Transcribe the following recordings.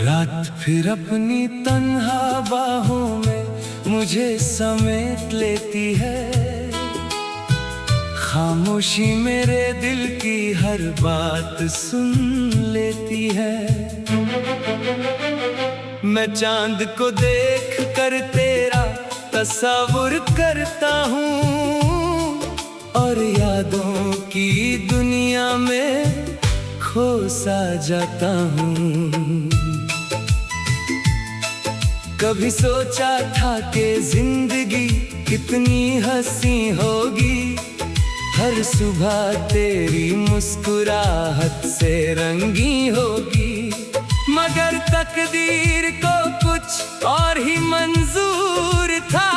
रात फिर अपनी तन्हा बाहों में मुझे समेट लेती है। खामोशी मेरे दिल की हर बात सुन लेती है। मैं चांद को देख कर तेरा तस्वीर करता हूँ और यादों की दुनिया में खो सा जाता हूँ। कभी सोचा था कि जिंदगी कितनी हंसी होगी, हर सुबह तेरी मुस्कुराहट से रंगी होगी। मगर तकदीर को कुछ और ही मंजूर था,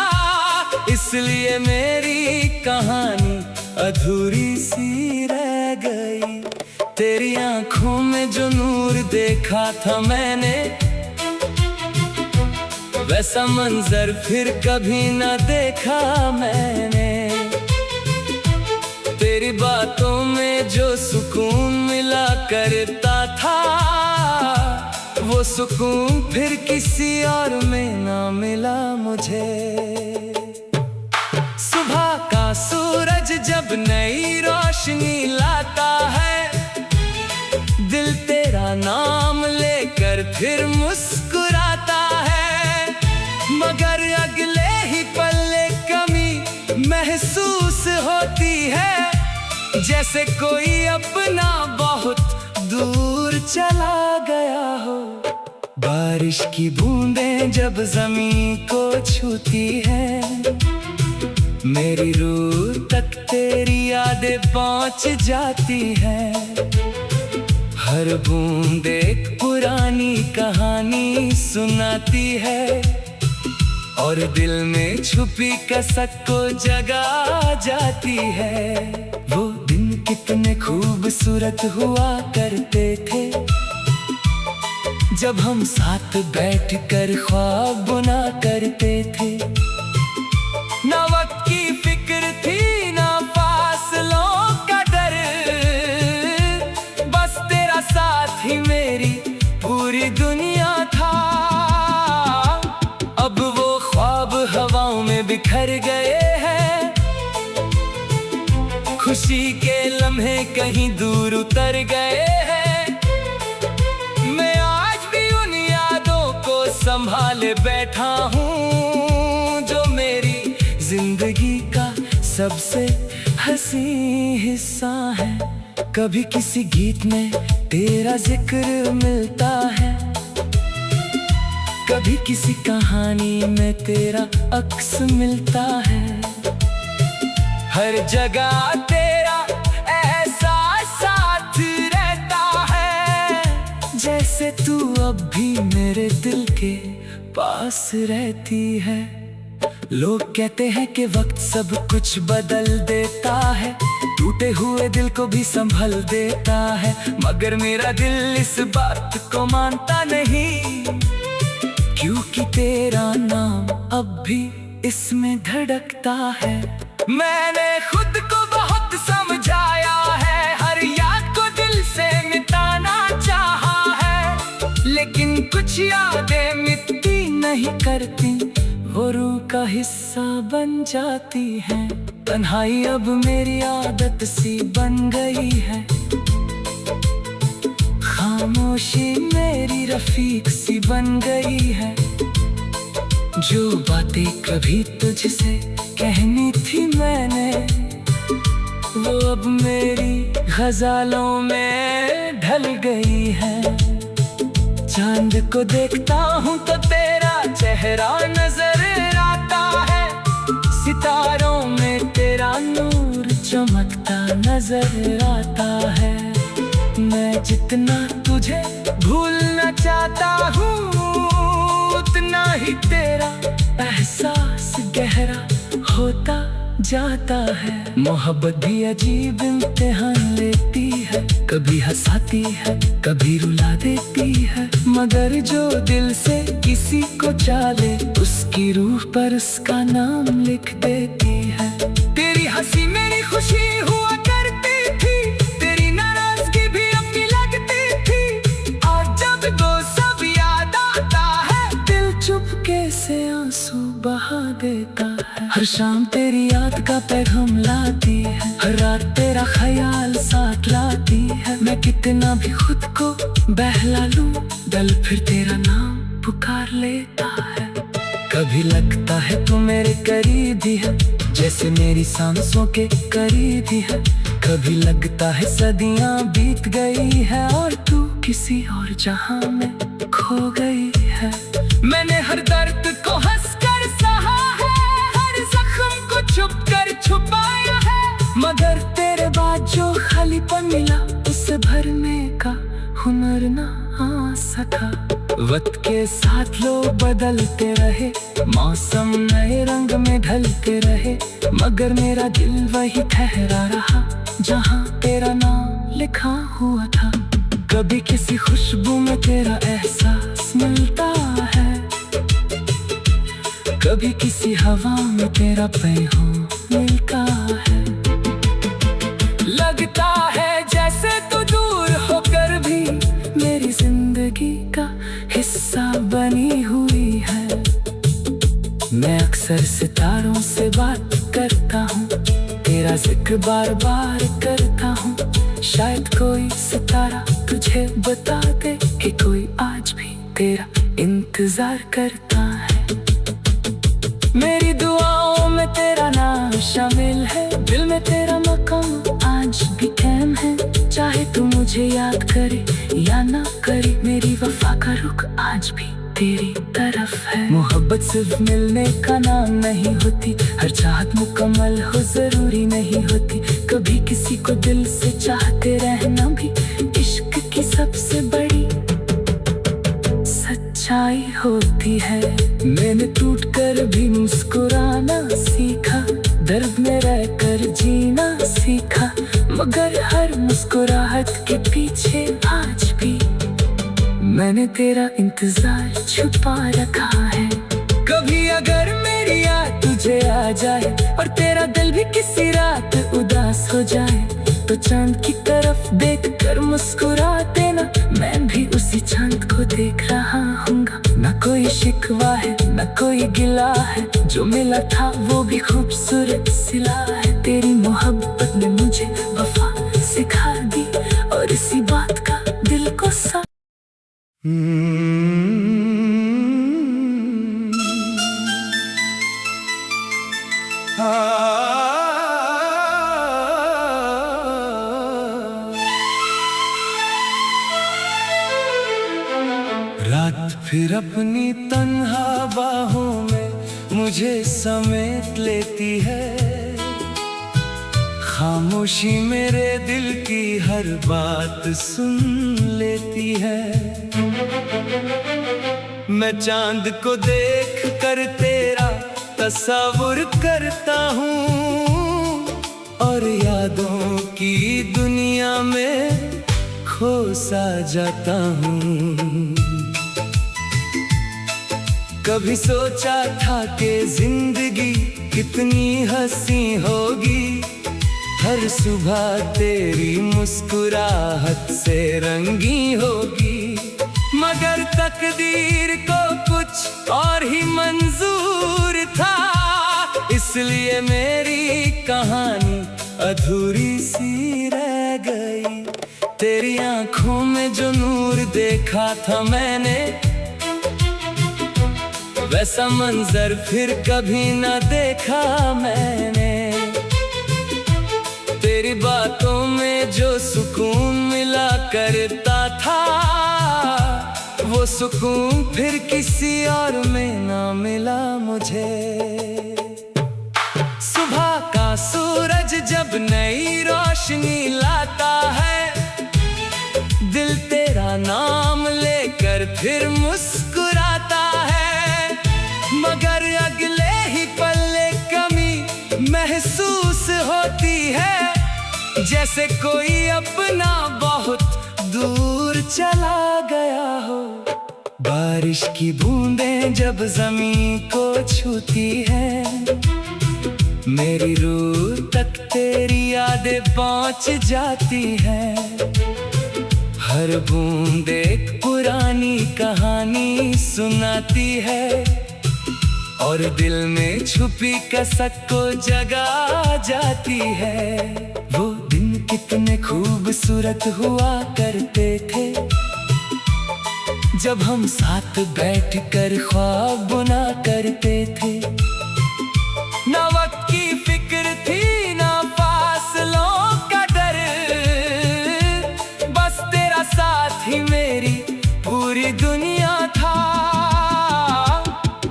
इसलिए मेरी कहानी अधूरी सी रह गई। तेरी आंखों में जो नूर देखा था मैंने, वैसा मंजर फिर कभी न देखा मैंने। तेरी बातों में जो सुकून मिला करता था, वो सुकून फिर किसी और में ना मिला मुझे। सुबह का सूरज जब नई रोशनी लाता है, दिल तेरा नाम लेकर फिर मुस्कुराता है। मगर अगले ही पल कमी महसूस होती है, जैसे कोई अपना बहुत दूर चला गया हो। बारिश की बूंदें जब जमीन को छूती है, मेरी रूह तक तेरी यादें पहुंच जाती है। हर बूंद एक पुरानी कहानी सुनाती है और दिल में छुपी कसक को जगा जाती है। वो दिन कितने खूबसूरत हुआ करते थे, जब हम साथ बैठकर ख्वाब बुना करते थे। ना वक्त की फिक्र थी ना फासलों का डर, बस तेरा साथ ही मेरी पूरी दुनिया था। अब वो ख्वाब हवाओं में बिखर गए हैं, खुशी के लम्हे कहीं दूर उतर गए हैं। मैं आज भी उन यादों को संभाले बैठा हूँ, जो मेरी जिंदगी का सबसे हंसी हिस्सा है। कभी किसी गीत में तेरा जिक्र मिलता है, कभी किसी कहानी में तेरा अक्स मिलता है। हर जगह तेरा एहसास साथ रहता है, जैसे तू अब भी मेरे दिल के पास रहती है। लोग कहते हैं कि वक्त सब कुछ बदल देता है, टूटे हुए दिल को भी संभल देता है। मगर मेरा दिल इस बात को मानता नहीं, क्योंकि तेरा नाम अब भी इसमें धड़कता है। मैंने खुद को बहुत समझाया है, हर याद को दिल से मिटाना चाहा है। लेकिन कुछ यादें मिटती नहीं करती, वो रूह का हिस्सा बन जाती है। तन्हाई अब मेरी आदत सी बन गई है, खामोशी मेरी रफीक सी बन गई है। जो बातें कभी तुझसे कहनी थी मैंने, वो अब मेरी गज़लों में ढल गई है। चांद को देखता हूँ तो तेरा चेहरा नजर आता है, सितारों में तेरा नूर चमकता नजर आता है। मैं जितना तुझे भूलना चाहता हूँ, उतना ही तेरा एहसास गहरा होता जाता है। मोहब्बत भी अजीब इम्तिहान लेती है। है, कभी हंसाती है, कभी रुला देती है, मगर जो दिल से किसी को चाले उसकी रूह पर उसका नाम लिख देती है। तेरी हंसी मेरी खुशी हुआ करती थी, तेरी नाराजगी भी अपनी लगती थी, और जब वो सब याद आता है दिल चुपके से आंसू बहा देता है। हर शाम तेरी याद का पैगाम लाती है, हर रात तेरा ख्याल साथ लाती है। मैं कितना भी खुद को बहला लूं, दिल फिर तेरा नाम पुकार लेता है। कभी लगता है तू मेरे करीब ही है, जैसे मेरी सांसों के करीब ही है। कभी लगता है सदियां बीत गई है और तू किसी और जहां में खो गई है। मैंने हर दर्द को हंसकर सहा है, हर जख्म को छुप कर छुपाया है, मगर तेरे बाद जो खालीपन मिला उसे भरने का हुनर ना आ सका। वक्त के साथ लोग बदलते रहे, मौसम नए रंग में ढलते रहे, मगर मेरा दिल वही ठहरा रहा जहां तेरा नाम लिखा हुआ था। कभी किसी खुशबू में तेरा एहसास मिलता है, कभी किसी हवा में तेरा पैगाम मिलता है। लगता है जैसे तू दूर होकर भी मेरी जिंदगी का हिस्सा बनी हुई है। मैं अक्सर सितारों से बात करता हूँ, तेरा जिक्र बार बार करता हूँ। शायद कोई सितारा तुझे बता दे कि कोई आज भी तेरा इंतजार करता है। मेरी दुआओं में तेरा नाम शामिल है, दिल में तेरा मकाम आज भी कायम है। चाहे तू मुझे याद करे या ना करे, मेरी वफा का रुख आज भी तेरी तरफ है। मोहब्बत सिर्फ मिलने का नाम नहीं होती, हर चाहत मुकम्मल हो जरूरी नहीं होती। कभी किसी को दिल से चाहते रहना भी इश्क की सबसे बड़ी सच्चाई होती है। मैंने टूट कर भी मुस्कुराना सीखा, दर्द में रहकर जीना सीखा, मगर हर मुस्कुराहट के पीछे आज भी मैंने तेरा इंतजार छुपा रखा है। कभी अगर मेरी याद तुझे आ जाए और तेरा दिल भी किसी रात उदास हो जाए, तो चांद की तरफ देख कर मुस्कुरा देना, मैं भी उसी चांद को देख रहा हूँगा। न कोई शिकवा है न कोई गिला है, जो मिला था वो भी खूबसूरत सिला है। तेरी मोहब्बत ने मुझे वफा सिखा दी और इसी बात का दिल को रात फिर अपनी तन्हा बाहों में मुझे समेट लेती है, खामोशी मेरे दिल की हर बात सुन लेती है। मैं चांद को देख कर तेरा तस्वीर करता हूँ और यादों की दुनिया में खो सा जाता हूँ। कभी सोचा था कि जिंदगी कितनी हंसी होगी, हर सुबह तेरी मुस्कुराहट से रंगी होगी, मगर तकदीर को कुछ और ही मंजूर था, इसलिए मेरी कहानी अधूरी सी रह गई। तेरी आंखों में जो नूर देखा था मैंने, वैसा मंजर फिर कभी न देखा मैंने। तेरी बातों में जो सुकून मिला करता था, वो सुकून फिर किसी और में ना मिला मुझे। सुबह का सूरज जब नई रोशनी लाता है, दिल तेरा नाम लेकर फिर मुस्कुराता है, मगर अगले ही पल कमी महसूस होती है। जैसे कोई अपना बहुत दूर चला गया हो। बारिश की बूंदें जब जमीन को छूती है, मेरी रूह तक तेरी यादें पहुंच जाती है। हर बूंद एक पुरानी कहानी सुनाती है और दिल में छुपी कसक को जगा जाती है। वो दिन कितने खूबसूरत हुआ करते थे, जब हम साथ बैठकर ख्वाब बुना करते थे। ना वक्त की फिक्र थी ना फासलों का डर, बस तेरा साथ ही मेरी पूरी दुनिया था।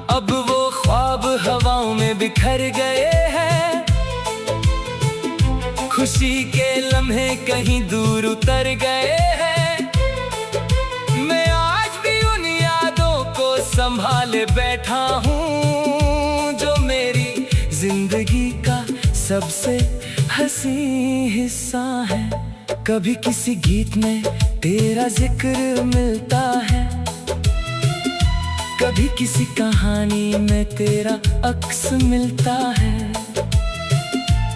अब वो ख्वाब हवाओं में बिखर गए हैं, खुशी के लम्हे कहीं दूर उतर गए हैं। मैं आज भी उन यादों को संभाले बैठा हूँ, जो मेरी जिंदगी का सबसे हंसी हिस्सा है। कभी किसी गीत में तेरा जिक्र मिलता है, कभी किसी कहानी में तेरा अक्स मिलता है।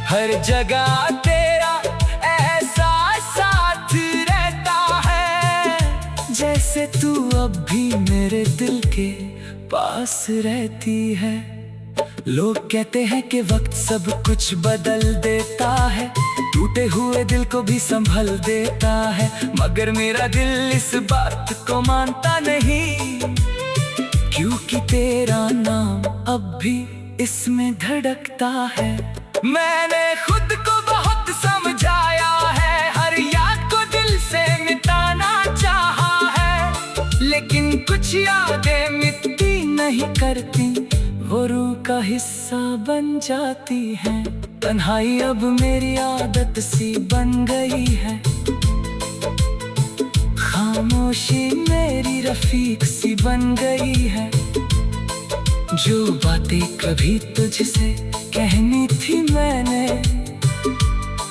हर जगह तेरा एहसास साथ रहता है, जैसे तू अब भी मेरे दिल के पास रहती है। लोग कहते हैं कि वक्त सब कुछ बदल देता है, टूटे हुए दिल को भी संभल देता है, मगर मेरा दिल इस बात को मानता नहीं, क्योंकि तेरा नाम अब भी इसमें धड़कता है। मैंने खुद को बहुत समझाया है, हर याद को दिल से मिटाना चाहा है, लेकिन कुछ यादें मिटती नहीं करती, वो रूह का हिस्सा बन जाती है। तन्हाई अब मेरी आदत सी बन गई है, खामोशी मेरी रफीक सी बन गई है। जो बातें कभी तुझसे कहनी थी मैंने,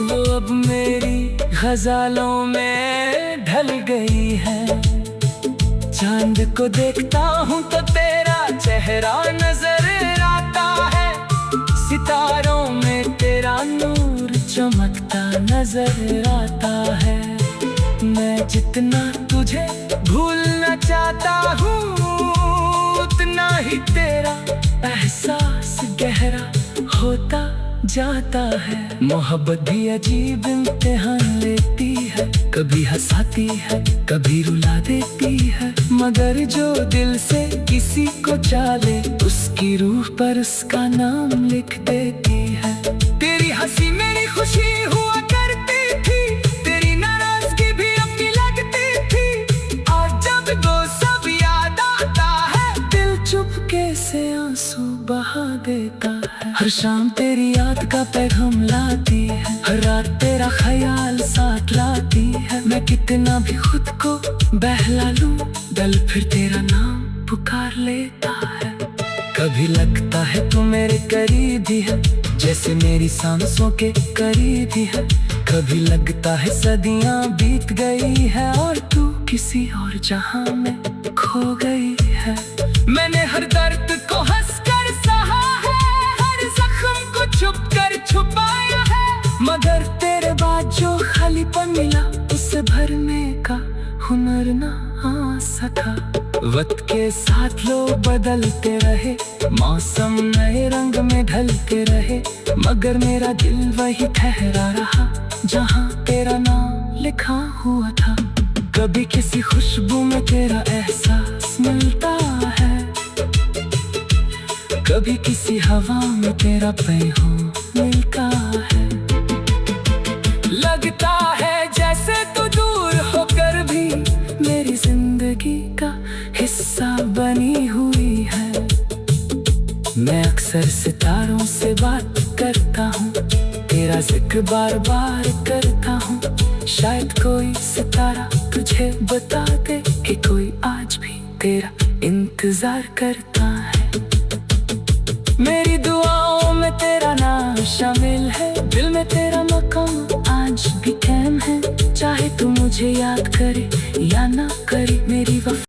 वो अब मेरी गज़लों में ढल गई है। चांद को देखता हूँ तो तेरा चेहरा नजर आता है, सितारों में तेरा नूर चमकता नजर आता है। मैं जितना तुझे भूलना चाहता हूँ, उतना ही तेरा एहसास गहरा होता जाता है। मोहब्बत भी अजीब इम्तिहान लेती है, कभी हंसाती है कभी रुला देती है, मगर जो दिल से किसी को चाले, उसकी रूह पर उसका नाम लिख देती है। तेरी हंसी मेरी खुशी हुआ करती थी, तेरी नाराजगी भी अपनी लगती थी, और जब वो सब याद आता है, दिल चुपके से आंसू बहा देता है। हर शाम तेरी याद का पैगाम लाती है, हर रात तेरा ख्याल साथ लाती है। मैं कितना भी खुद को बहला लूं, दिल फिर तेरा नाम पुकार लेता है। कभी लगता है तू मेरे करीब ही है, जैसे मेरी सांसों के करीब ही है। कभी लगता है सदियां बीत गई है और तू किसी और जहां में खो गई है। मैंने हर दर्द को हंसकर सहा है, हर जख्म को छुप कर छुपाया है, मगर तेरे बाद जो खालीपन मिला, उसे भरने का हुनर ना आ सका। वक्त के साथ लोग बदलते रहे, मौसम नए रंग में ढलते रहे, मगर मेरा दिल वही ठहरा रहा, जहाँ तेरा नाम लिखा हुआ था। कभी किसी खुशबू में तेरा एहसास मिलता है, कभी किसी हवा में तेरा पैगाम मिलता है। लगता है जैसे तू दूर होकर भी मेरी जिंदगी का हिस्सा बनी हुई है। मैं अक्सर सितारों से बात करता हूँ, तेरा जिक्र बार बार करता हूँ। शायद कोई सितारा तुझे बता दे कि कोई आज भी तेरा इंतजार करता है। मेरी दुआओं में तेरा नाम शामिल है, दिल में तेरा मकाम आज मुझे याद करे या ना करे, मेरी वफा